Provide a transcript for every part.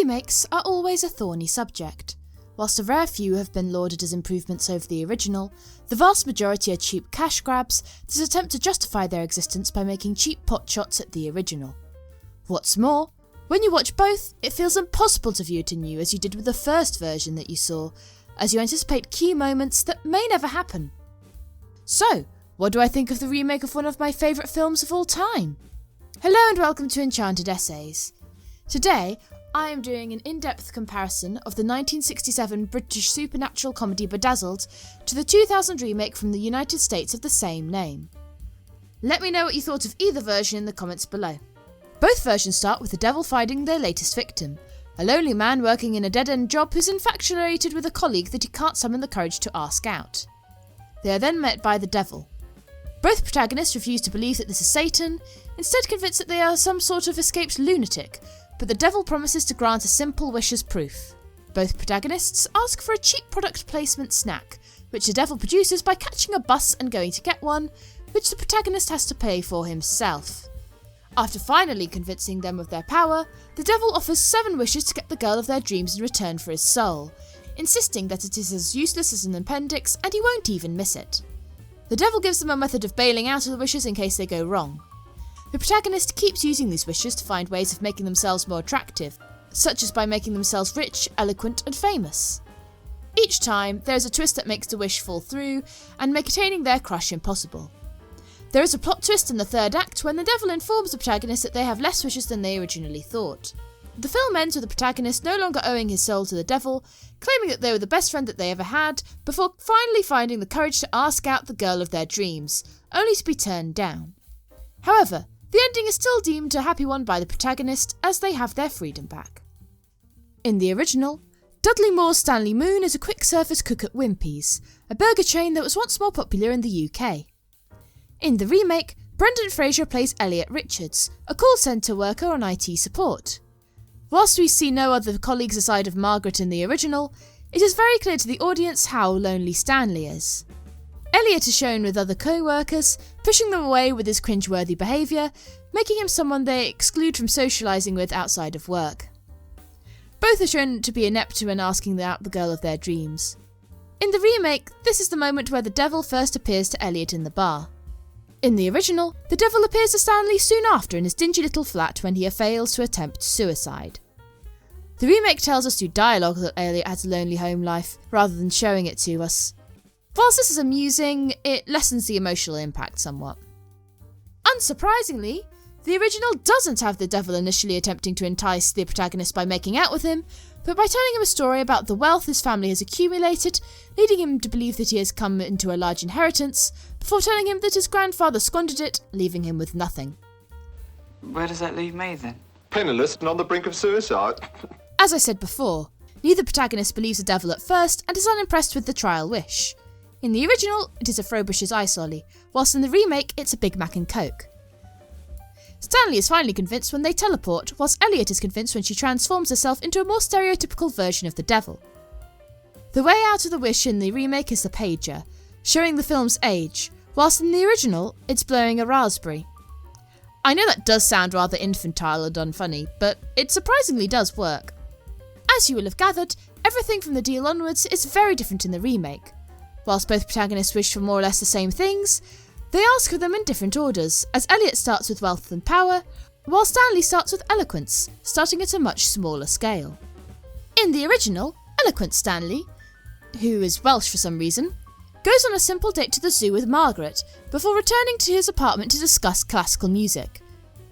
remakes are always a thorny subject. Whilst a rare few have been lauded as improvements over the original, the vast majority are cheap cash grabs that attempt to justify their existence by making cheap potshots at the original. What's more, when you watch both, it feels impossible to view it anew as you did with the first version that you saw, as you anticipate key moments that may never happen. So, what do I think of the remake of one of my favourite films of all time? Hello and welcome to Enchanted Essays. Today, I am doing an in-depth comparison of the 1967 British supernatural comedy Bedazzled to the 2000 remake from the United States of the same name. Let me know what you thought of either version in the comments below. Both versions start with the devil finding their latest victim, a lonely man working in a dead-end job who's infatuated with a colleague that he can't summon the courage to ask out. They are then met by the devil. Both protagonists refuse to believe that this is Satan, instead convinced that they are some sort of escaped lunatic, but the devil promises to grant a simple wish as proof. Both protagonists ask for a cheap product placement snack, which the devil produces by catching a bus and going to get one, which the protagonist has to pay for himself. After finally convincing them of their power, the devil offers 7 wishes to get the girl of their dreams in return for his soul, insisting that it is as useless as an appendix and he won't even miss it. The devil gives them a method of bailing out of the wishes in case they go wrong. The protagonist keeps using these wishes to find ways of making themselves more attractive, such as by making themselves rich, eloquent and famous. Each time, there is a twist that makes the wish fall through and make attaining their crush impossible. There is a plot twist in the third act when the devil informs the protagonist that they have less wishes than they originally thought. The film ends with the protagonist no longer owing his soul to the devil, claiming that they were the best friend that they ever had, before finally finding the courage to ask out the girl of their dreams, only to be turned down. However, the ending is still deemed a happy one by the protagonist, as they have their freedom back. In the original, Dudley Moore's Stanley Moon is a quick-service cook at Wimpy's, a burger chain that was once more popular in the UK. In the remake, Brendan Fraser plays Elliot Richards, a call centre worker on IT support. Whilst we see no other colleagues aside of Margaret in the original, it is very clear to the audience how lonely Stanley is. Elliot is shown with other co-workers, pushing them away with his cringe-worthy behaviour, making him someone they exclude from socialising with outside of work. Both are shown to be inept when asking out the girl of their dreams. In the remake, this is the moment where the devil first appears to Elliot in the bar. In the original, the devil appears to Stanley soon after in his dingy little flat when he fails to attempt suicide. The remake tells us through dialogue that Elliot has a lonely home life, rather than showing it to us. Whilst this is amusing, it lessens the emotional impact somewhat. Unsurprisingly, the original doesn't have the devil initially attempting to entice the protagonist by making out with him, but by telling him a story about the wealth his family has accumulated, leading him to believe that he has come into a large inheritance, before telling him that his grandfather squandered it, leaving him with nothing. Where does that leave me then? Penniless and on the brink of suicide. As I said before, neither protagonist believes the devil at first and is unimpressed with the trial wish. In the original, it is a Frobish's ice lolly, whilst in the remake, it's a Big Mac and Coke. Stanley is finally convinced when they teleport, whilst Elliot is convinced when she transforms herself into a more stereotypical version of the devil. The way out of the wish in the remake is the pager, showing the film's age, whilst in the original, it's blowing a raspberry. I know that does sound rather infantile and unfunny, but it surprisingly does work. As you will have gathered, everything from the deal onwards is very different in the remake. Whilst both protagonists wish for more or less the same things, they ask for them in different orders, as Elliot starts with wealth and power, while Stanley starts with eloquence, starting at a much smaller scale. In the original, eloquent Stanley, who is Welsh for some reason, goes on a simple date to the zoo with Margaret, before returning to his apartment to discuss classical music.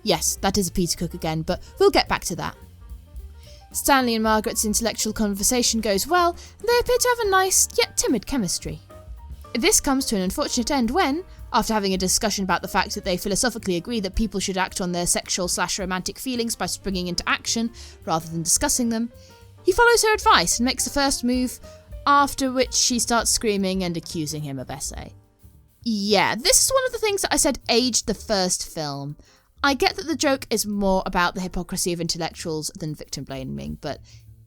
Yes, that is a Peter Cook again, but we'll get back to that. Stanley and Margaret's intellectual conversation goes well, and they appear to have a nice, yet timid chemistry. This comes to an unfortunate end when, after having a discussion about the fact that they philosophically agree that people should act on their sexual/romantic feelings by springing into action, rather than discussing them, he follows her advice and makes the first move, after which she starts screaming and accusing him of essay. Yeah, this is one of the things that I said aged the first film. I get that the joke is more about the hypocrisy of intellectuals than victim blaming, but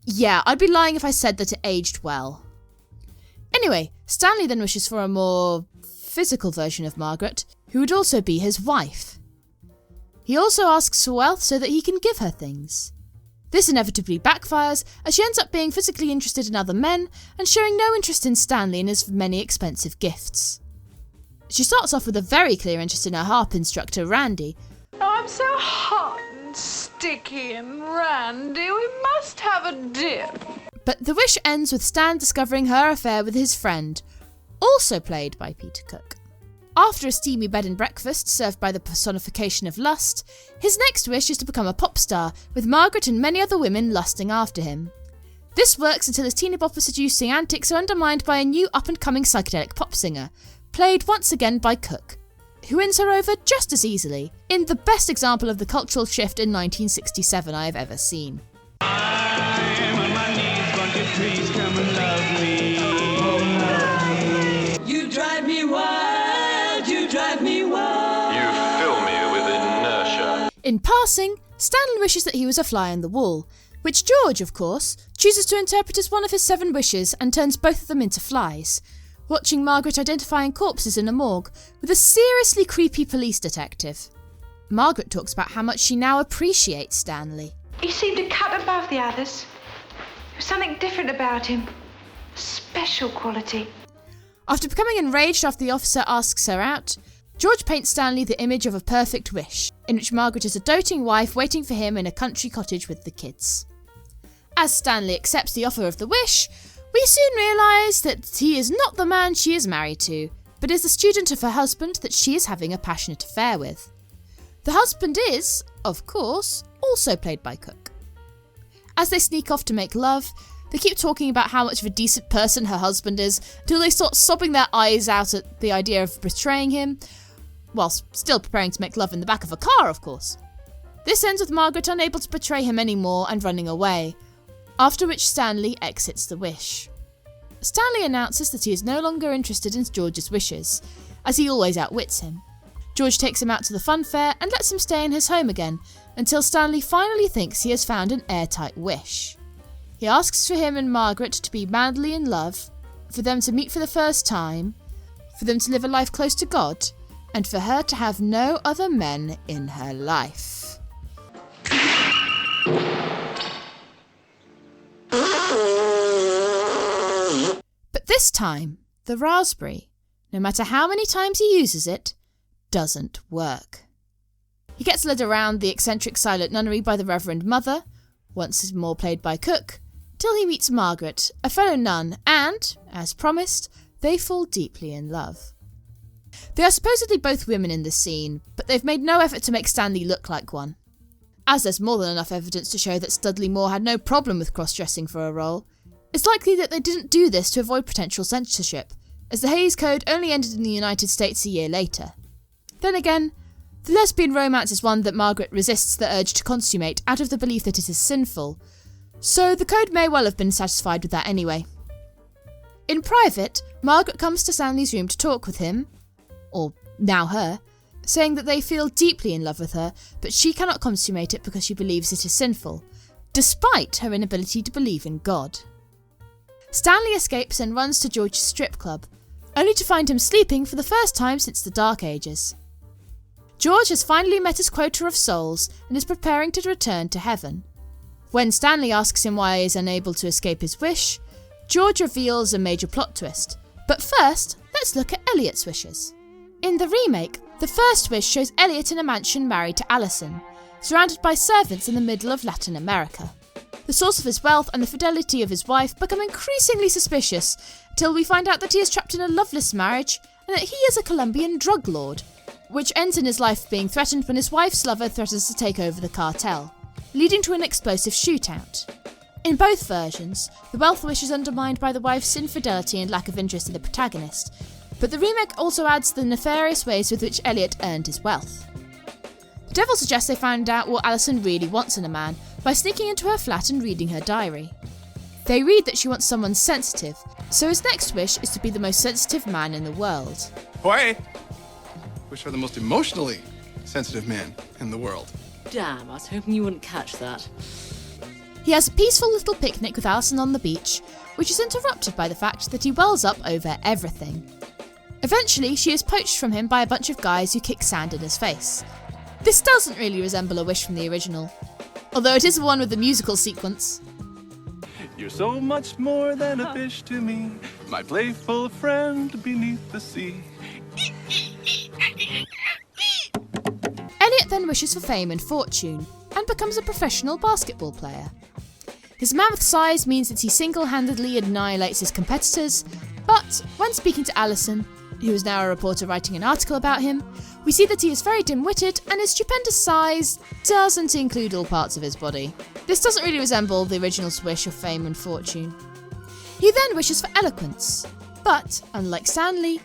yeah, I'd be lying if I said that it aged well. Anyway, Stanley then wishes for a more physical version of Margaret, who would also be his wife. He also asks for wealth so that he can give her things. This inevitably backfires as she ends up being physically interested in other men and showing no interest in Stanley and his many expensive gifts. She starts off with a very clear interest in her harp instructor, Randy. Oh, I'm so hot and sticky and randy, we must have a dip. But the wish ends with Stan discovering her affair with his friend, also played by Peter Cook. After a steamy bed and breakfast served by the personification of lust, his next wish is to become a pop star, with Margaret and many other women lusting after him. This works until his teeny bopper seducing antics are undermined by a new up-and-coming psychedelic pop singer, played once again by Cook, who wins her over just as easily, in the best example of the cultural shift in 1967 I have ever seen. I'm on my knees, won't you please come and love me? You drive me wild, you drive me wild. You fill me with inertia. In passing, Stanley wishes that he was a fly on the wall, which George, of course, chooses to interpret as one of his 7 wishes and turns both of them into flies, watching Margaret identifying corpses in a morgue with a seriously creepy police detective. Margaret talks about how much she now appreciates Stanley. He seemed to cut above the others. There was something different about him. A special quality. After becoming enraged after the officer asks her out, George paints Stanley the image of a perfect wish, in which Margaret is a doting wife waiting for him in a country cottage with the kids. As Stanley accepts the offer of the wish, we soon realise that he is not the man she is married to, but is the student of her husband that she is having a passionate affair with. The husband is, of course, also played by Cook. As they sneak off to make love, they keep talking about how much of a decent person her husband is, until they start sobbing their eyes out at the idea of betraying him, whilst still preparing to make love in the back of a car, of course. This ends with Margaret unable to betray him anymore and running away, after which Stanley exits the wish. Stanley announces that he is no longer interested in George's wishes, as he always outwits him. George takes him out to the fun fair and lets him stay in his home again, until Stanley finally thinks he has found an airtight wish. He asks for him and Margaret to be madly in love, for them to meet for the first time, for them to live a life close to God, and for her to have no other men in her life. But this time, the raspberry, no matter how many times he uses it, doesn't work. He gets led around the eccentric silent nunnery by the Reverend Mother, once more played by Cook, till he meets Margaret, a fellow nun, and, as promised, they fall deeply in love. They are supposedly both women in this scene, but they've made no effort to make Stanley look like one. As there's more than enough evidence to show that Dudley Moore had no problem with cross-dressing for a role, it's likely that they didn't do this to avoid potential censorship, as the Hays Code only ended in the United States a year later. Then again, the lesbian romance is one that Margaret resists the urge to consummate out of the belief that it is sinful, so the code may well have been satisfied with that anyway. In private, Margaret comes to Stanley's room to talk with him, or now her, saying that they feel deeply in love with her, but she cannot consummate it because she believes it is sinful, despite her inability to believe in God. Stanley escapes and runs to George's strip club, only to find him sleeping for the first time since the Dark Ages. George has finally met his quota of souls and is preparing to return to heaven. When Stanley asks him why he is unable to escape his wish, George reveals a major plot twist. But first, let's look at Elliot's wishes. In the remake, the first wish shows Elliot in a mansion married to Allison, surrounded by servants in the middle of Latin America. The source of his wealth and the fidelity of his wife become increasingly suspicious until we find out that he is trapped in a loveless marriage and that he is a Colombian drug lord, which ends in his life being threatened when his wife's lover threatens to take over the cartel, leading to an explosive shootout. In both versions, the wealth wish is undermined by the wife's infidelity and lack of interest in the protagonist, but the remake also adds the nefarious ways with which Elliot earned his wealth. The devil suggests they find out what Allison really wants in a man by sneaking into her flat and reading her diary. They read that she wants someone sensitive, so his next wish is to be the most sensitive man in the world. Boy, wish for the most emotionally sensitive man in the world. Damn, I was hoping you wouldn't catch that. He has a peaceful little picnic with Allison on the beach, which is interrupted by the fact that he wells up over everything. Eventually, she is poached from him by a bunch of guys who kick sand in his face. This doesn't really resemble a wish from the original, although it is the one with the musical sequence. You're so much more than a fish to me, my playful friend beneath the sea. Elliot then wishes for fame and fortune, and becomes a professional basketball player. His mammoth size means that he single-handedly annihilates his competitors, but when speaking to Alison, who is now a reporter writing an article about him, we see that he is very dim-witted and his stupendous size doesn't include all parts of his body. This doesn't really resemble the original's wish of fame and fortune. He then wishes for eloquence, but, unlike Stanley,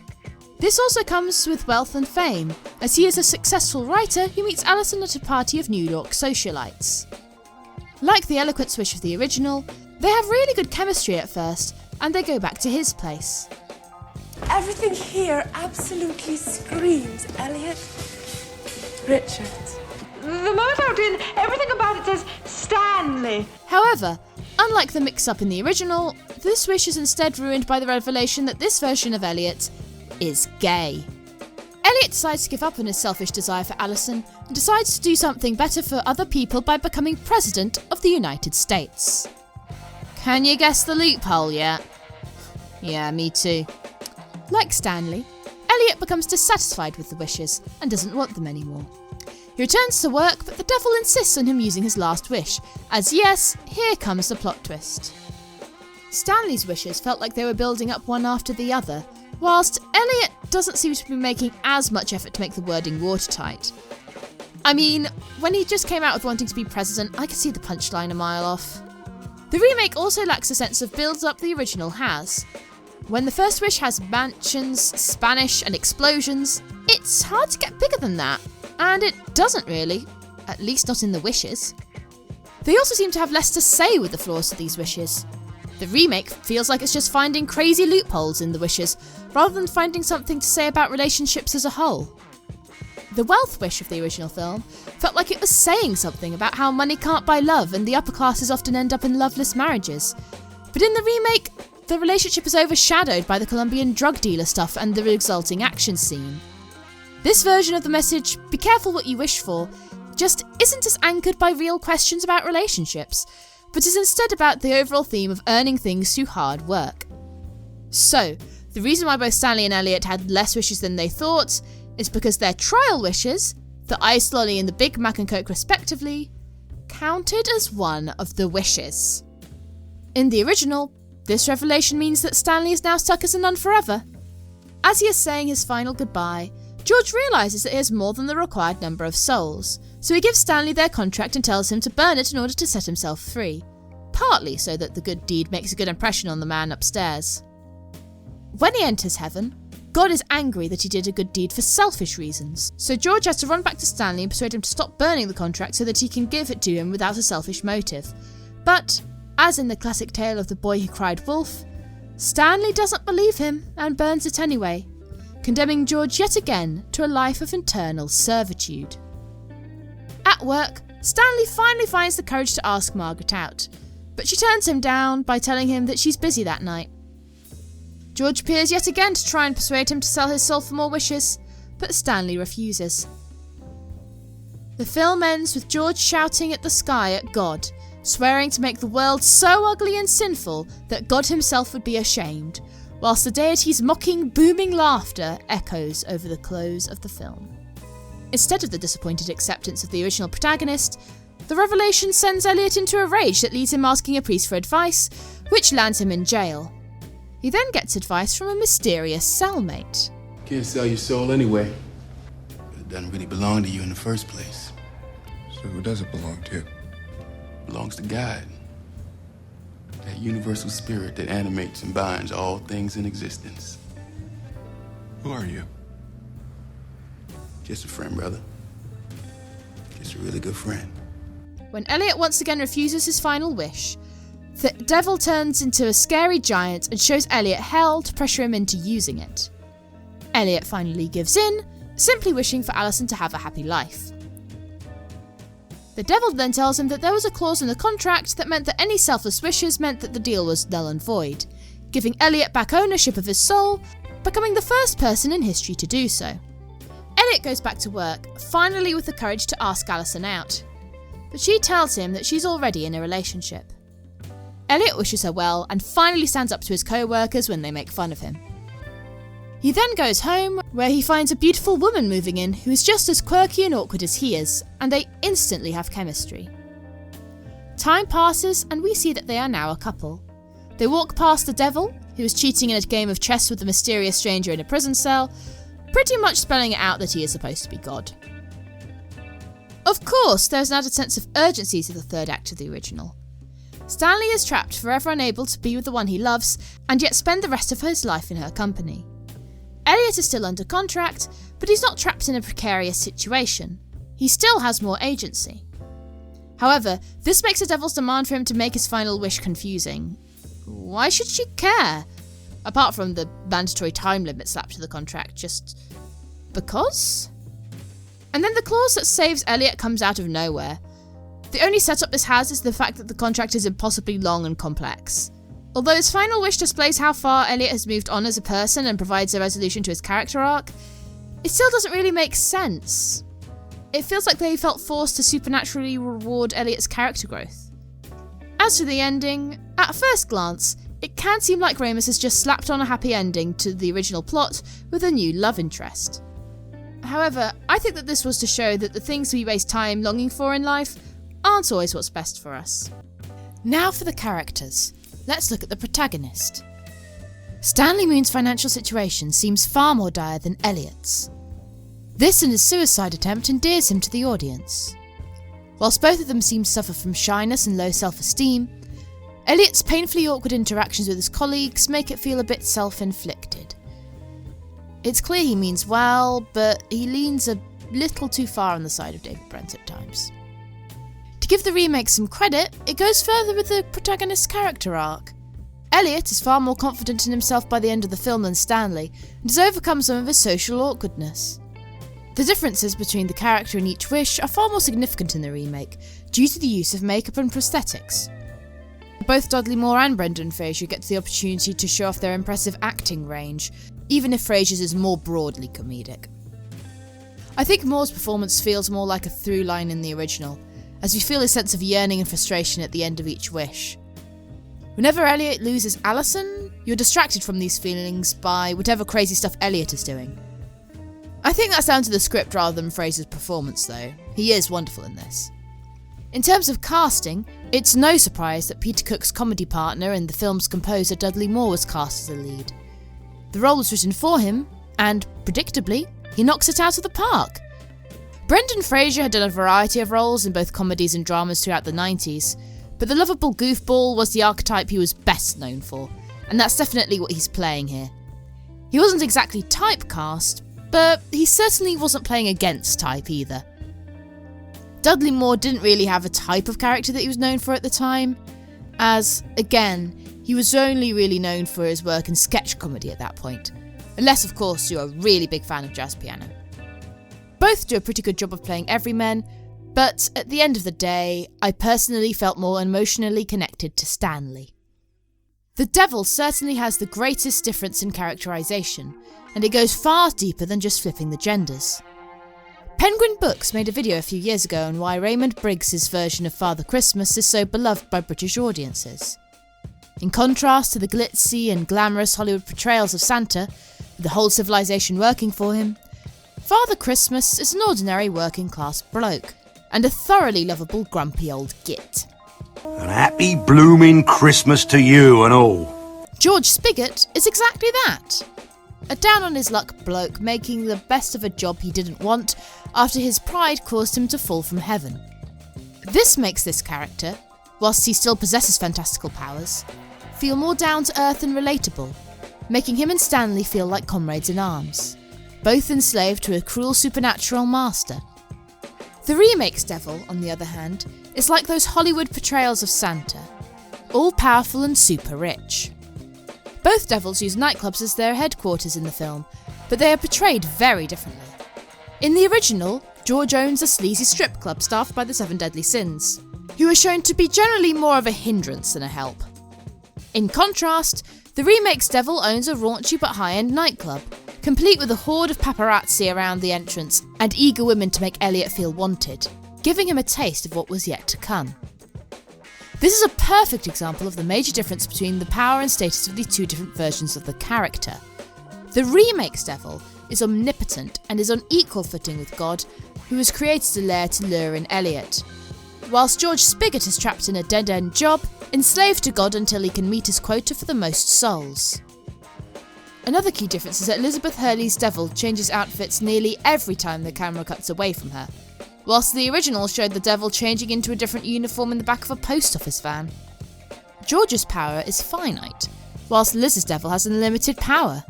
this also comes with wealth and fame, as he is a successful writer who meets Alison at a party of New York socialites. Like the eloquence wish of the original, they have really good chemistry at first, and they go back to his place. Everything here absolutely screams Elliot. Richard. The moment I walked in, everything about it says Stanley. However, unlike the mix-up in the original, this wish is instead ruined by the revelation that this version of Elliot is gay. Elliot decides to give up on his selfish desire for Alison and decides to do something better for other people by becoming President of the United States. Can you guess the loophole yet? Yeah, me too. Like Stanley, Elliot becomes dissatisfied with the wishes and doesn't want them anymore. He returns to work, but the devil insists on him using his last wish, as yes, here comes the plot twist. Stanley's wishes felt like they were building up one after the other, whilst Elliot doesn't seem to be making as much effort to make the wording watertight. I mean, when he just came out with wanting to be president, I could see the punchline a mile off. The remake also lacks a sense of build-up the original has. When the first wish has mansions, Spanish and explosions, it's hard to get bigger than that. And it doesn't really, at least not in the wishes. They also seem to have less to say with the flaws to these wishes. The remake feels like it's just finding crazy loopholes in the wishes, rather than finding something to say about relationships as a whole. The wealth wish of the original film felt like it was saying something about how money can't buy love and the upper classes often end up in loveless marriages. But in the remake, the relationship is overshadowed by the Colombian drug dealer stuff and the resulting action scene. This version of the message, be careful what you wish for, just isn't as anchored by real questions about relationships, but is instead about the overall theme of earning things through hard work. So, the reason why both Stanley and Elliot had less wishes than they thought is because their trial wishes, the ice lolly and the Big Mac and Coke respectively, counted as one of the wishes. In the original, this revelation means that Stanley is now stuck as a nun forever. As he is saying his final goodbye, George realises that he has more than the required number of souls, so he gives Stanley their contract and tells him to burn it in order to set himself free, partly so that the good deed makes a good impression on the man upstairs. When he enters heaven, God is angry that he did a good deed for selfish reasons, so George has to run back to Stanley and persuade him to stop burning the contract so that he can give it to him without a selfish motive. But, as in the classic tale of the boy who cried wolf, Stanley doesn't believe him and burns it anyway, condemning George yet again to a life of internal servitude. At work, Stanley finally finds the courage to ask Margaret out, but she turns him down by telling him that she's busy that night. George appears yet again to try and persuade him to sell his soul for more wishes, but Stanley refuses. The film ends with George shouting at the sky at God, swearing to make the world so ugly and sinful that God himself would be ashamed, whilst the deity's mocking, booming laughter echoes over the close of the film. Instead of the disappointed acceptance of the original protagonist, the revelation sends Elliot into a rage that leads him asking a priest for advice, which lands him in jail. He then gets advice from a mysterious cellmate. Can't sell your soul anyway. It doesn't really belong to you in the first place. So who does it belong to? It belongs to God. That universal spirit that animates and binds all things in existence. Who are you? Just a friend, brother. Just a really good friend. When Elliot once again refuses his final wish, the devil turns into a scary giant and shows Elliot hell to pressure him into using it. Elliot finally gives in, simply wishing for Alison to have a happy life. The devil then tells him that there was a clause in the contract that meant that any selfless wishes meant that the deal was null and void, giving Elliot back ownership of his soul, becoming the first person in history to do so. Elliot goes back to work, finally with the courage to ask Alison out. but she tells him that she's already in a relationship. Elliot wishes her well and finally stands up to his co-workers when they make fun of him. He then goes home, where he finds a beautiful woman moving in who is just as quirky and awkward as he is, and they instantly have chemistry. Time passes and we see that they are now a couple. They walk past the devil, who is cheating in a game of chess with a mysterious stranger in a prison cell, pretty much spelling it out that he is supposed to be God. Of course, there is an added sense of urgency to the third act of the original. Stanley is trapped, forever unable to be with the one he loves, and yet spend the rest of his life in her company. Elliot is still under contract, but he's not trapped in a precarious situation. He still has more agency. However, this makes the devil's demand for him to make his final wish confusing. Why should she care? Apart from the mandatory time limit slapped to the contract, just because? And then the clause that saves Elliot comes out of nowhere. The only setup this has is the fact that the contract is impossibly long and complex. Although his final wish displays how far Elliot has moved on as a person and provides a resolution to his character arc, it still doesn't really make sense. It feels like they felt forced to supernaturally reward Elliot's character growth. As for the ending, at first glance, it can seem like Ramis has just slapped on a happy ending to the original plot with a new love interest. However, I think that this was to show that the things we waste time longing for in life aren't always what's best for us. Now for the characters. Let's look at the protagonist. Stanley Moon's financial situation seems far more dire than Elliot's. This and his suicide attempt endears him to the audience. Whilst both of them seem to suffer from shyness and low self-esteem, Elliot's painfully awkward interactions with his colleagues make it feel a bit self-inflicted. It's clear he means well, but he leans a little too far on the side of David Brent at times. To give the remake some credit, it goes further with the protagonist's character arc. Elliot is far more confident in himself by the end of the film than Stanley, and has overcome some of his social awkwardness. The differences between the character and each wish are far more significant in the remake, due to the use of makeup and prosthetics. Both Dudley Moore and Brendan Fraser get the opportunity to show off their impressive acting range, even if Fraser's is more broadly comedic. I think Moore's performance feels more like a through line in the original, as we feel a sense of yearning and frustration at the end of each wish. Whenever Elliot loses Alison, you're distracted from these feelings by whatever crazy stuff Elliot is doing. I think that's down to the script rather than Fraser's performance though. He is wonderful in this. In terms of casting, it's no surprise that Peter Cook's comedy partner and the film's composer Dudley Moore was cast as the lead. The role was written for him, and, predictably, he knocks it out of the park. Brendan Fraser had done a variety of roles in both comedies and dramas throughout the 90s, but the lovable goofball was the archetype he was best known for, and that's definitely what he's playing here. He wasn't exactly typecast, but he certainly wasn't playing against type either. Dudley Moore didn't really have a type of character that he was known for at the time, as, again, he was only really known for his work in sketch comedy at that point, unless of course you're a really big fan of jazz piano. Both do a pretty good job of playing everymen, but at the end of the day, I personally felt more emotionally connected to Stanley. The Devil certainly has the greatest difference in characterisation, and it goes far deeper than just flipping the genders. Penguin Books made a video a few years ago on why Raymond Briggs's version of Father Christmas is so beloved by British audiences. In contrast to the glitzy and glamorous Hollywood portrayals of Santa, with the whole civilization working for him, Father Christmas is an ordinary working-class bloke, and a thoroughly lovable grumpy old git. An happy blooming Christmas to you and all. George Spigot is exactly that. A down-on-his-luck bloke making the best of a job he didn't want after his pride caused him to fall from heaven. This makes this character, whilst he still possesses fantastical powers, feel more down-to-earth and relatable, making him and Stanley feel like comrades in arms, both enslaved to a cruel supernatural master. The remake's devil, on the other hand, is like those Hollywood portrayals of Santa, all-powerful and super rich. Both devils use nightclubs as their headquarters in the film, but they are portrayed very differently. In the original, George owns a sleazy strip club staffed by the 7 Deadly Sins, who are shown to be generally more of a hindrance than a help. In contrast, the remake's devil owns a raunchy but high-end nightclub, complete with a horde of paparazzi around the entrance and eager women to make Elliot feel wanted. giving him a taste of what was yet to come. This is a perfect example of the major difference between the power and status of these two different versions of the character. The remake's devil is omnipotent and is on equal footing with God, who has created a lair to lure in Elliot, whilst George Spigot is trapped in a dead-end job, enslaved to God until he can meet his quota for the most souls. Another key difference is that Elizabeth Hurley's devil changes outfits nearly every time the camera cuts away from her, whilst the original showed the devil changing into a different uniform in the back of a post office van. George's power is finite, whilst Liz's devil has unlimited power.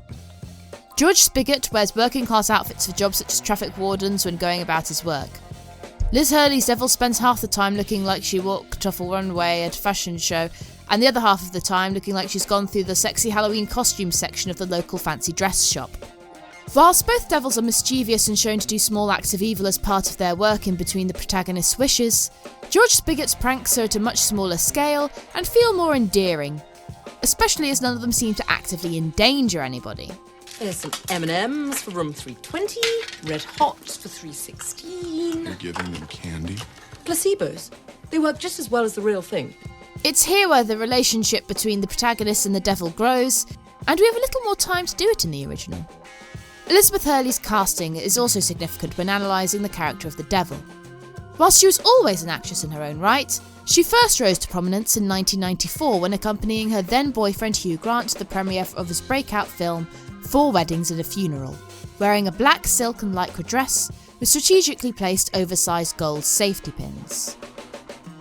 George Spigot wears working class outfits for jobs such as traffic wardens when going about his work. Liz Hurley's devil spends half the time looking like she walked off a runway at a fashion show, and the other half of the time looking like she's gone through the sexy Halloween costume section of the local fancy dress shop. Whilst both devils are mischievous and shown to do small acts of evil as part of their work in between the protagonist's wishes, George Spigot's pranks are at a much smaller scale and feel more endearing, especially as none of them seem to actively endanger anybody. There's some M&Ms for room 320, Red Hots for 316. You're giving them candy? Placebos. They work just as well as the real thing. It's here where the relationship between the protagonist and the devil grows, and we have a little more time to do it in the original. Elizabeth Hurley's casting is also significant when analysing the character of the devil. Whilst she was always an actress in her own right, she first rose to prominence in 1994 when accompanying her then-boyfriend Hugh Grant to the premiere of his breakout film 4 Weddings and a Funeral, wearing a black silk and lycra dress with strategically placed oversized gold safety pins.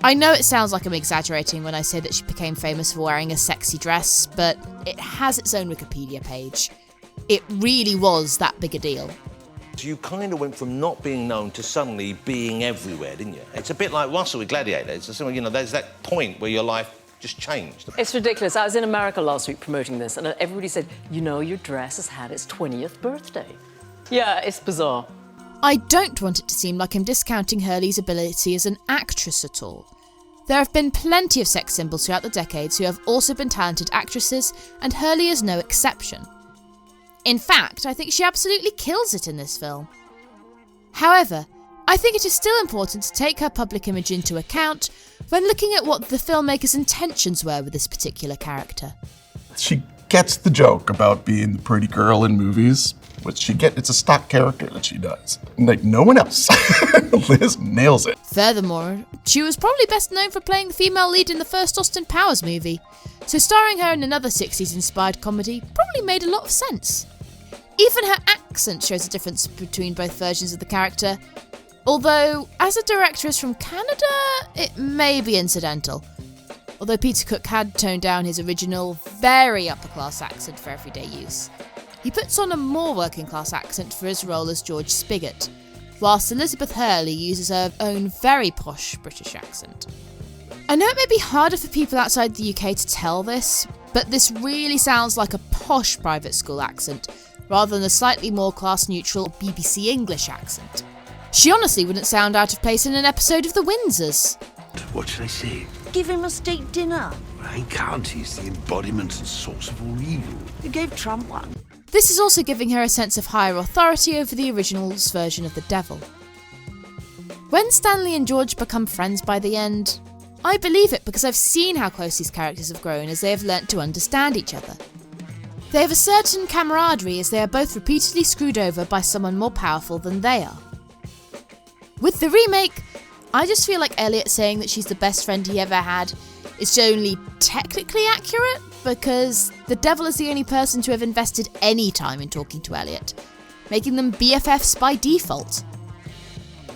I know it sounds like I'm exaggerating when I say that she became famous for wearing a sexy dress, but it has its own Wikipedia page. It really was that big a deal. So you kind of went from not being known to suddenly being everywhere, didn't you? It's a bit like Russell with Gladiator. It's just, you know, there's that point where your life just changed. It's ridiculous. I was in America last week promoting this, and everybody said, you know, your dress has had its 20th birthday. Yeah, it's bizarre. I don't want it to seem like I'm discounting Hurley's ability as an actress at all. There have been plenty of sex symbols throughout the decades who have also been talented actresses, and Hurley is no exception. In fact, I think she absolutely kills it in this film. However, I think it is still important to take her public image into account when looking at what the filmmaker's intentions were with this particular character. She gets the joke about being the pretty girl in movies, which it's a stock character that she does. Like no one else. Liz nails it. Furthermore, she was probably best known for playing the female lead in the first Austin Powers movie, so starring her in another 60s-inspired comedy probably made a lot of sense. Even her accent shows a difference between both versions of the character, although, as a director is from Canada, it may be incidental. Although Peter Cook had toned down his original, very upper-class accent for everyday use. He puts on a more working-class accent for his role as George Spigot, whilst Elizabeth Hurley uses her own very posh British accent. I know it may be harder for people outside the UK to tell this, but this really sounds like a posh private school accent, rather than a slightly more class-neutral BBC English accent. She honestly wouldn't sound out of place in an episode of The Windsors. What should I say? Give him a steak dinner. I can't. He's the embodiment and source of all evil. You gave Trump one. This is also giving her a sense of higher authority over the original's version of the devil. When Stanley and George become friends by the end, I believe it because I've seen how close these characters have grown as they have learnt to understand each other. They have a certain camaraderie as they are both repeatedly screwed over by someone more powerful than they are. With the remake, I just feel like Elliot saying that she's the best friend he ever had is only technically accurate because the devil is the only person to have invested any time in talking to Elliot, making them BFFs by default.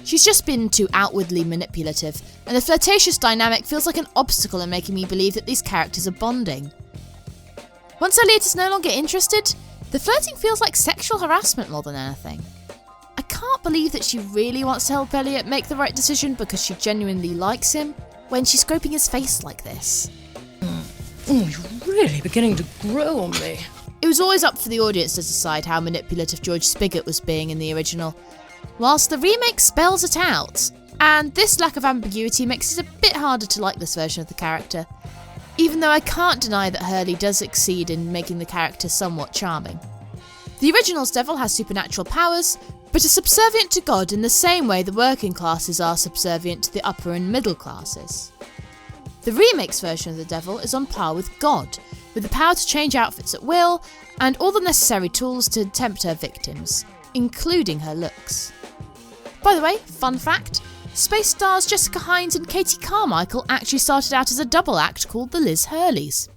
She's just been too outwardly manipulative, and the flirtatious dynamic feels like an obstacle in making me believe that these characters are bonding. Once Elliot is no longer interested, the flirting feels like sexual harassment more than anything. I can't believe that she really wants to help Elliot make the right decision because she genuinely likes him when she's scraping his face like this. You're really beginning to grow on me. It was always up for the audience to decide how manipulative George Spigot was being in the original, whilst the remake spells it out, and this lack of ambiguity makes it a bit harder to like this version of the character, even though I can't deny that Hurley does succeed in making the character somewhat charming. The original's devil has supernatural powers, but but is subservient to God in the same way the working classes are subservient to the upper and middle classes. The remake's version of the devil is on par with God, with the power to change outfits at will, and all the necessary tools to tempt her victims, including her looks. By the way, fun fact, Space stars Jessica Hines and Katie Carmichael actually started out as a double act called the Liz Hurleys.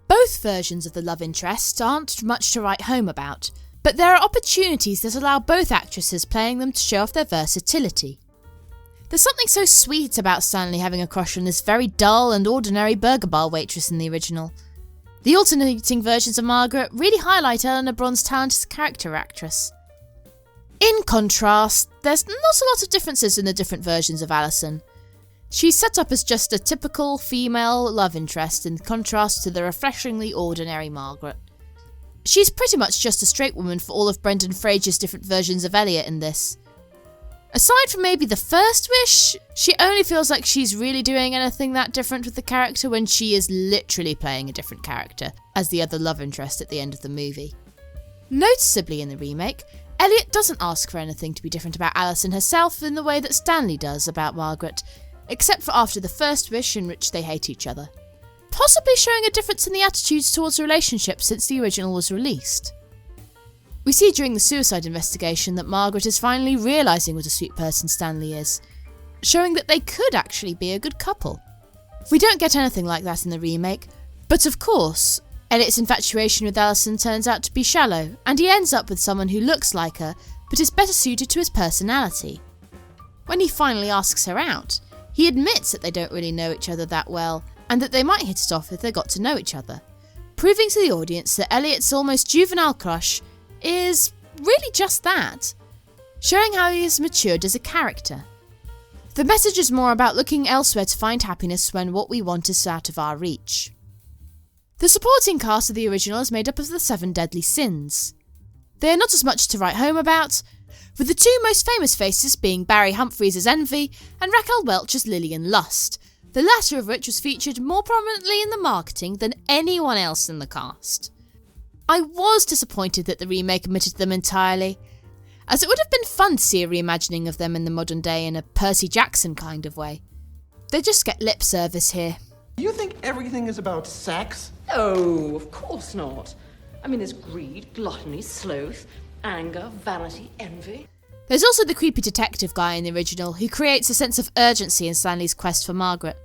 Both versions of the love interest aren't much to write home about, but there are opportunities that allow both actresses playing them to show off their versatility. There's something so sweet about Stanley having a crush on this very dull and ordinary burger bar waitress in the original. The alternating versions of Margaret really highlight Eleanor Bron's talent as a character actress. In contrast, there's not a lot of differences in the different versions of Alison. She's set up as just a typical female love interest in contrast to the refreshingly ordinary Margaret. She's pretty much just a straight woman for all of Brendan Fraser's different versions of Elliot in this. Aside from maybe the first wish, she only feels like she's really doing anything that different with the character when she is literally playing a different character as the other love interest at the end of the movie. Noticeably in the remake, Elliot doesn't ask for anything to be different about Alison herself in the way that Stanley does about Margaret, except for after the first wish in which they hate each other, possibly showing a difference in the attitudes towards the relationship since the original was released. We see during the suicide investigation that Margaret is finally realising what a sweet person Stanley is, showing that they could actually be a good couple. We don't get anything like that in the remake, but of course, Elliot's infatuation with Alison turns out to be shallow, and he ends up with someone who looks like her, but is better suited to his personality. When he finally asks her out, he admits that they don't really know each other that well, and that they might hit it off if they got to know each other, proving to the audience that Elliot's almost juvenile crush is really just that, showing how he has matured as a character. The message is more about looking elsewhere to find happiness when what we want is out of our reach. The supporting cast of the original is made up of the 7 deadly sins. They are not as much to write home about, with the 2 most famous faces being Barry Humphries as Envy and Raquel Welch as Lillian Lust, the latter of which was featured more prominently in the marketing than anyone else in the cast. I was disappointed that the remake omitted them entirely, as it would have been fun to see a reimagining of them in the modern day in a Percy Jackson kind of way. They just get lip service here. You think everything is about sex? Oh, of course not. I mean, there's greed, gluttony, sloth, anger, vanity, envy. There's also the creepy detective guy in the original who creates a sense of urgency in Stanley's quest for Margaret.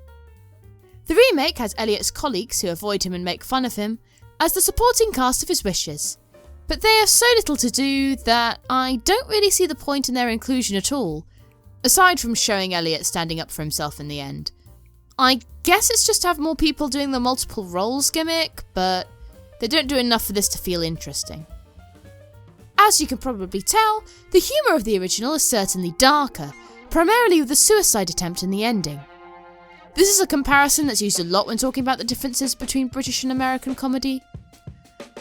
The remake has Elliot's colleagues who avoid him and make fun of him as the supporting cast of his wishes, but they have so little to do that I don't really see the point in their inclusion at all, aside from showing Elliot standing up for himself in the end. I guess it's just to have more people doing the multiple roles gimmick, but they don't do enough for this to feel interesting. As you can probably tell, the humour of the original is certainly darker, primarily with the suicide attempt in the ending. This is a comparison that's used a lot when talking about the differences between British and American comedy.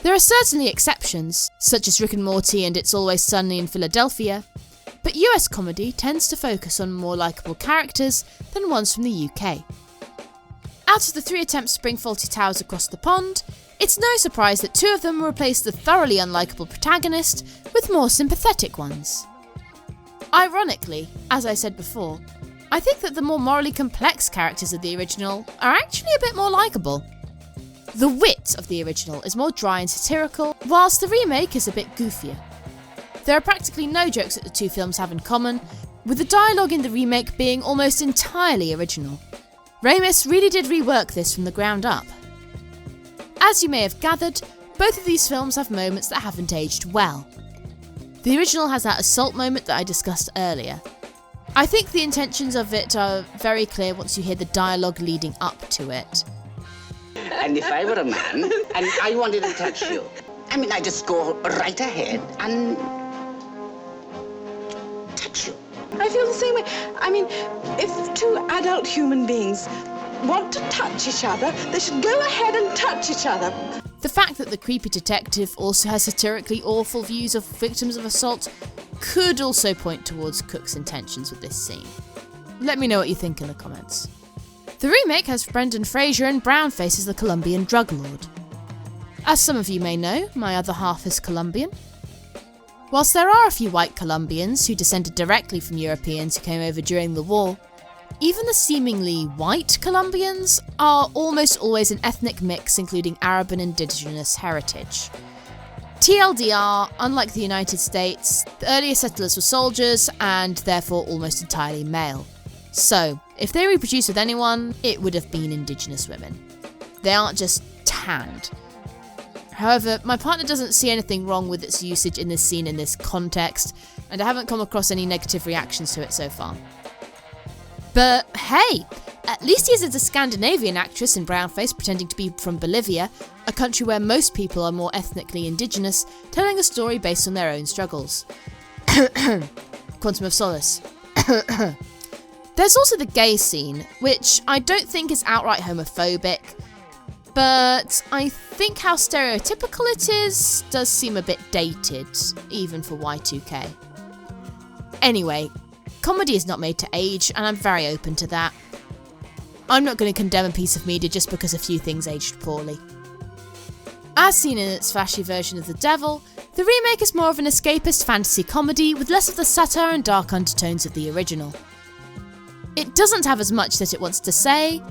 There are certainly exceptions, such as Rick and Morty and It's Always Sunny in Philadelphia, but US comedy tends to focus on more likeable characters than ones from the UK. Out of the 3 attempts to bring Fawlty Towers across the pond, it's no surprise that 2 of them replaced the thoroughly unlikable protagonist with more sympathetic ones. Ironically, as I said before, I think that the more morally complex characters of the original are actually a bit more likeable. The wit of the original is more dry and satirical, whilst the remake is a bit goofier. There are practically no jokes that the 2 films have in common, with the dialogue in the remake being almost entirely original. Ramis really did rework this from the ground up. As you may have gathered, both of these films have moments that haven't aged well. The original has that assault moment that I discussed earlier. I think the intentions of it are very clear once you hear the dialogue leading up to it. And if I were a man and I wanted to touch you, I mean, I just go right ahead and touch you. I feel the same way. I mean, if 2 adult human beings want to touch each other, they should go ahead and touch each other. The fact that the creepy detective also has satirically awful views of victims of assault could also point towards Cook's intentions with this scene. Let me know what you think in the comments. The remake has Brendan Fraser and Brownface as the Colombian drug lord. As some of you may know, my other half is Colombian. Whilst there are a few white Colombians who descended directly from Europeans who came over during the war, even the seemingly white Colombians are almost always an ethnic mix including Arab and indigenous heritage. TLDR, unlike the United States, the earlier settlers were soldiers and therefore almost entirely male. So, if they reproduced with anyone, it would have been indigenous women. They aren't just tanned. However, my partner doesn't see anything wrong with its usage in this scene in this context, and I haven't come across any negative reactions to it so far. But hey, at least he isn't a Scandinavian actress in brownface pretending to be from Bolivia, a country where most people are more ethnically indigenous, telling a story based on their own struggles. Quantum of Solace. There's also the gay scene, which I don't think is outright homophobic, but I think how stereotypical it is does seem a bit dated, even for Y2K. Anyway, comedy is not made to age, and I'm very open to that. I'm not going to condemn a piece of media just because a few things aged poorly. As seen in its flashy version of The Devil, the remake is more of an escapist fantasy comedy with less of the satire and dark undertones of the original. It doesn't have as much that it wants to say,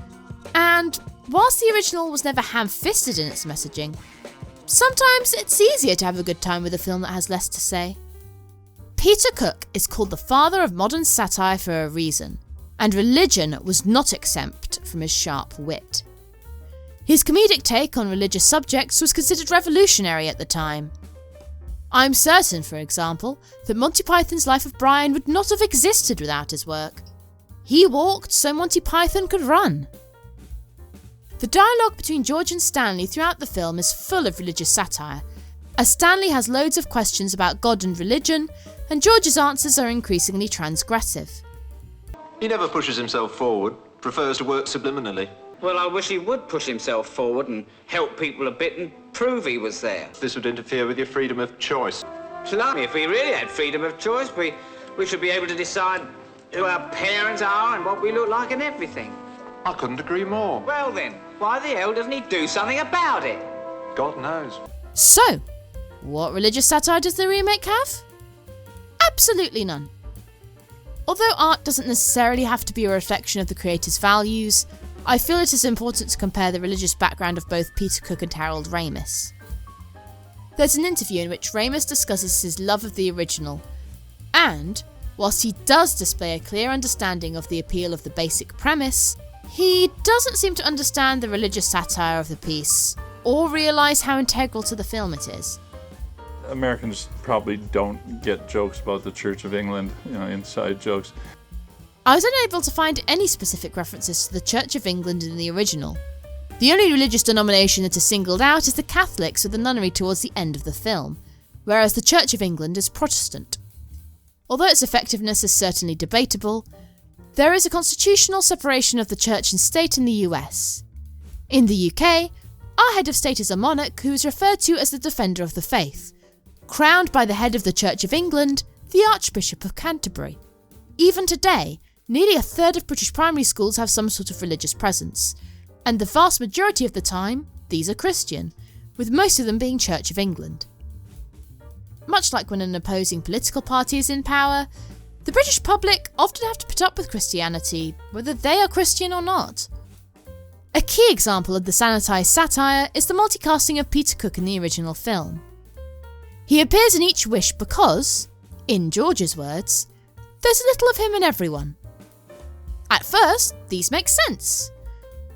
and whilst the original was never ham-fisted in its messaging, sometimes it's easier to have a good time with a film that has less to say. Peter Cook is called the father of modern satire for a reason, and religion was not exempt from his sharp wit. His comedic take on religious subjects was considered revolutionary at the time. I'm certain, for example, that Monty Python's Life of Brian would not have existed without his work. He walked so Monty Python could run. The dialogue between George and Stanley throughout the film is full of religious satire, as Stanley has loads of questions about God and religion, and George's answers are increasingly transgressive. He never pushes himself forward, prefers to work subliminally. Well, I wish he would push himself forward and help people a bit and prove he was there. This would interfere with your freedom of choice. Blimey, if we really had freedom of choice, we should be able to decide who our parents are and what we look like and everything. I couldn't agree more. Well then, why the hell doesn't he do something about it? God knows. So, what religious satire does the remake have? Absolutely none. Although art doesn't necessarily have to be a reflection of the creator's values, I feel it is important to compare the religious background of both Peter Cook and Harold Ramis. There's an interview in which Ramis discusses his love of the original, and, whilst he does display a clear understanding of the appeal of the basic premise, he doesn't seem to understand the religious satire of the piece, or realise how integral to the film it is. Americans probably don't get jokes about the Church of England, inside jokes. I was unable to find any specific references to the Church of England in the original. The only religious denomination that is singled out is the Catholics with the nunnery towards the end of the film, whereas the Church of England is Protestant. Although its effectiveness is certainly debatable, there is a constitutional separation of the church and state in the US. In the UK, our head of state is a monarch who is referred to as the Defender of the Faith, crowned by the head of the Church of England, the Archbishop of Canterbury. Even today, nearly a third of British primary schools have some sort of religious presence, and the vast majority of the time, these are Christian, with most of them being Church of England. Much like when an opposing political party is in power, the British public often have to put up with Christianity, whether they are Christian or not. A key example of the sanitised satire is the multicasting of Peter Cook in the original film. He appears in each wish because, in George's words, there's a little of him in everyone. At first, these make sense.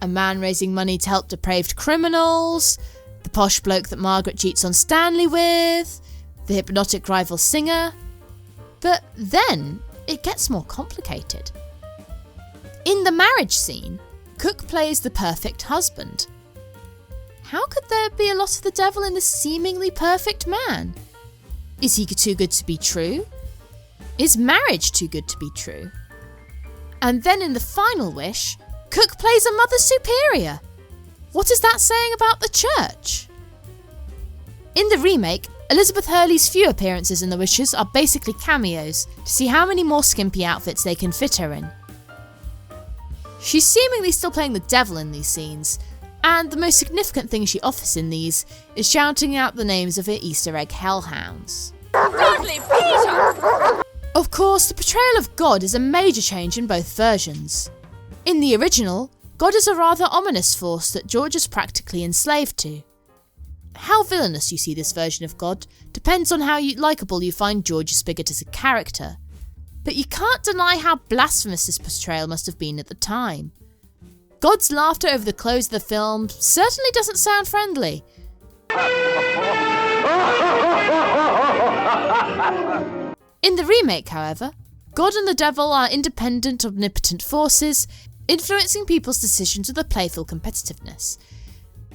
A man raising money to help depraved criminals, the posh bloke that Margaret cheats on Stanley with, the hypnotic rival singer. But then, it gets more complicated. In the marriage scene, Cook plays the perfect husband. How could there be a lot of the devil in this seemingly perfect man? Is he too good to be true? Is marriage too good to be true? And then in the final wish, Cook plays a mother superior. What is that saying about the church? In the remake, Elizabeth Hurley's few appearances in the wishes are basically cameos to see how many more skimpy outfits they can fit her in. She's seemingly still playing the devil in these scenes, and the most significant thing she offers in these is shouting out the names of her Easter egg hellhounds. Dudley, Peter! Of course, the portrayal of God is a major change in both versions. In the original, God is a rather ominous force that George is practically enslaved to. How villainous you see this version of God depends on how likeable you find George Spigot as a character, but you can't deny how blasphemous this portrayal must have been at the time. God's laughter over the close of the film certainly doesn't sound friendly. In the remake, however, God and the devil are independent, omnipotent forces, influencing people's decisions with a playful competitiveness.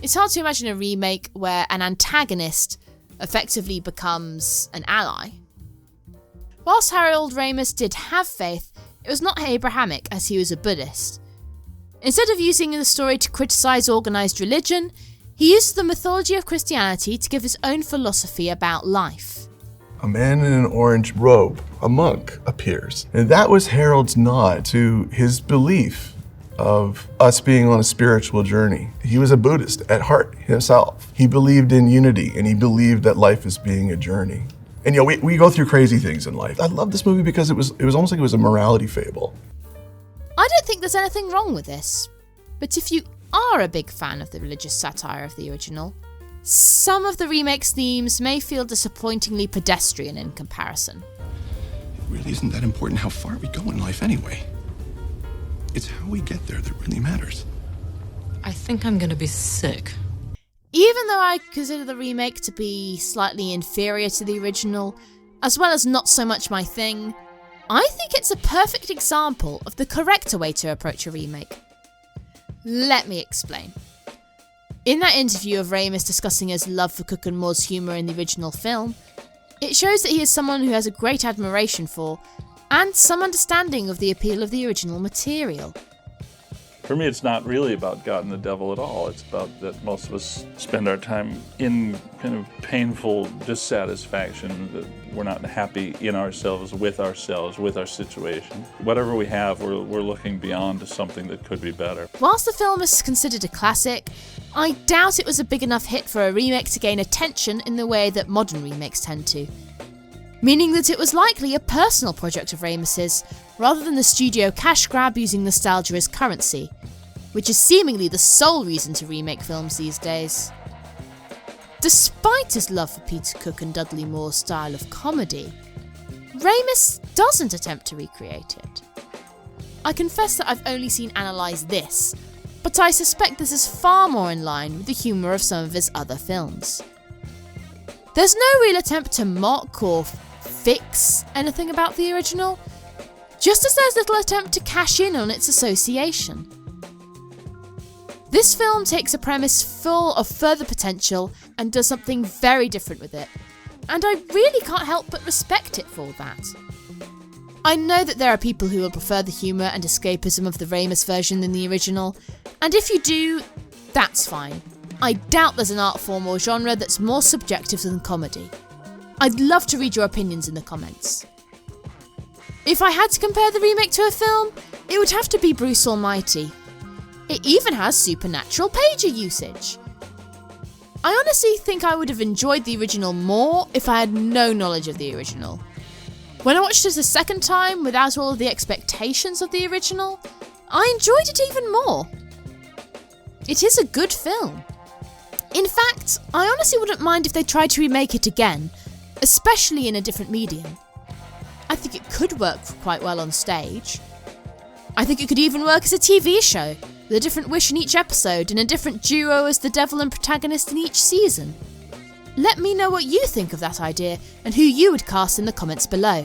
It's hard to imagine a remake where an antagonist effectively becomes an ally. Whilst Harold Ramis did have faith, it was not Abrahamic, as he was a Buddhist. Instead of using the story to criticise organised religion, he used the mythology of Christianity to give his own philosophy about life. A man in an orange robe, a monk, appears. And that was Harold's nod to his belief of us being on a spiritual journey. He was a Buddhist at heart himself. He believed in unity, and he believed that life is being a journey. And we go through crazy things in life. I love this movie because it was almost like it was a morality fable. I don't think there's anything wrong with this, but if you are a big fan of the religious satire of the original, some of the remake's themes may feel disappointingly pedestrian in comparison. It really isn't that important how far we go in life anyway. It's how we get there that really matters. I think I'm gonna be sick. Even though I consider the remake to be slightly inferior to the original, as well as not so much my thing, I think it's a perfect example of the correct way to approach a remake. Let me explain. In that interview of Ramis discussing his love for Cook and Moore's humour in the original film, it shows that he is someone who has a great admiration for, and some understanding of the appeal of the original material. For me, it's not really about God and the devil at all. It's about that most of us spend our time in kind of painful dissatisfaction, that we're not happy in ourselves, with our situation. Whatever we have, we're looking beyond to something that could be better. Whilst the film is considered a classic, I doubt it was a big enough hit for a remake to gain attention in the way that modern remakes tend to. Meaning that it was likely a personal project of Ramis's, rather than the studio cash grab using nostalgia as currency, which is seemingly the sole reason to remake films these days. Despite his love for Peter Cook and Dudley Moore's style of comedy, Ramis doesn't attempt to recreate it. I confess that I've only seen Analyse This, but I suspect this is far more in line with the humour of some of his other films. There's no real attempt to mock or fix anything about the original, just as there's little attempt to cash in on its association. This film takes a premise full of further potential and does something very different with it, and I really can't help but respect it for that. I know that there are people who will prefer the humour and escapism of the Ramis version than the original, and if you do, that's fine. I doubt there's an art form or genre that's more subjective than comedy. I'd love to read your opinions in the comments. If I had to compare the remake to a film, it would have to be Bruce Almighty. It even has supernatural pager usage. I honestly think I would have enjoyed the original more if I had no knowledge of the original. When I watched it a second time without all of the expectations of the original, I enjoyed it even more. It is a good film. In fact, I honestly wouldn't mind if they tried to remake it again, especially in a different medium. I think it could work quite well on stage. I think it could even work as a TV show, with a different wish in each episode and a different duo as the devil and protagonist in each season. Let me know what you think of that idea and who you would cast in the comments below.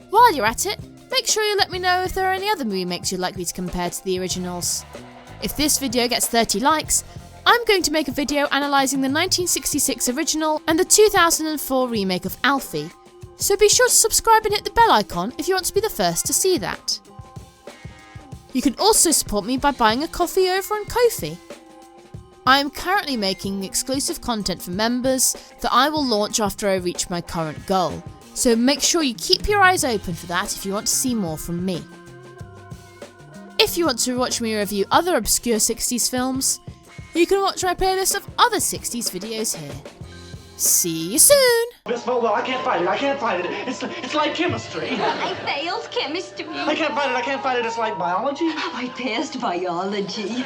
While you're at it, make sure you let me know if there are any other remakes you'd like me to compare to the originals. If this video gets 30 likes, I'm going to make a video analysing the 1966 original and the 2004 remake of Alfie, so be sure to subscribe and hit the bell icon if you want to be the first to see that. You can also support me by buying a coffee over on Ko-fi. I am currently making exclusive content for members that I will launch after I reach my current goal, so make sure you keep your eyes open for that if you want to see more from me. If you want to watch me review other obscure 60s films, you can watch my playlist of other 60s videos here. See you soon! Miss Well, I can't fight it. I can't fight it. It's like chemistry. I failed chemistry. I can't fight it. I can't fight it. It's like biology. I passed biology.